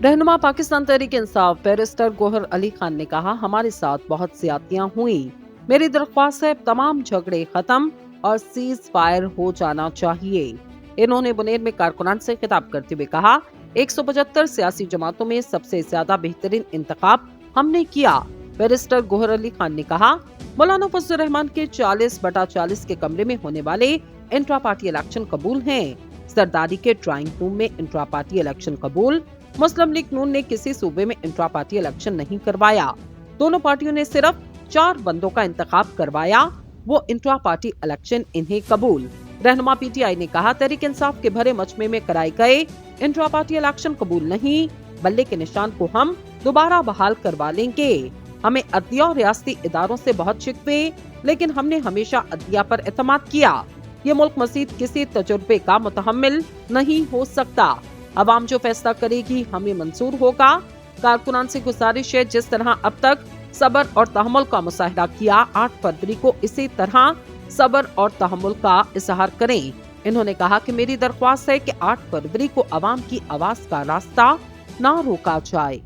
रहनुमा पाकिस्तान तहरीक इंसाफ बैरिस्टर गोहर अली खान ने कहा, हमारे साथ बहुत ज्यादतियां हुई। मेरी दरख्वास्त है तमाम झगड़े खत्म और सीज फायर हो जाना चाहिए। इन्होंने बुनेर में कारकुनान से खिताब करते हुए कहा, 175 सियासी जमातों में सबसे ज्यादा बेहतरीन इंतखाब हमने किया। बैरिस्टर गोहर अली खान ने कहा, मौलाना फजल रहमान के 40/40 के कमरे में होने वाले इंट्रा पार्टी इलेक्शन कबूल हैं। सरदारी के ड्राइंग रूम में इंट्रा पार्टी इलेक्शन कबूल। मुस्लिम लीग नून ने किसी सूबे में इंट्रा पार्टी इलेक्शन नहीं करवाया। दोनों पार्टियों ने सिर्फ 4 बंदों का इंतखाब करवाया, वो इंट्रा पार्टी इलेक्शन इन्हें कबूल। रहनुमा पीटीआई ने कहा, तहरीक इंसाफ के भरे मजमे में कराए गए इंट्रा पार्टी इलेक्शन कबूल नहीं, बल्ले के निशान को हम दोबारा बहाल करवा लेंगे। हमें अदलिया और रियासती इदारों से बहुत शिकवे, लेकिन हमने हमेशा अदलिया पर एतमाद किया। ये मुल्क मजीद किसी तजुर्बे का मुतहम्मिल नहीं हो सकता। अवाम जो फैसला करेगी हमें मंजूर होगा। कारकुनान से गुजारिश है, जिस तरह अब तक सब्र और तहम्मुल का मुजाहिरा किया, 8 फरवरी को इसी तरह सब्र और तहम्मुल का इजहार करें। इन्होंने कहा कि मेरी दरख्वास्त है कि 8 फरवरी को अवाम की आवाज का रास्ता ना रोका जाए।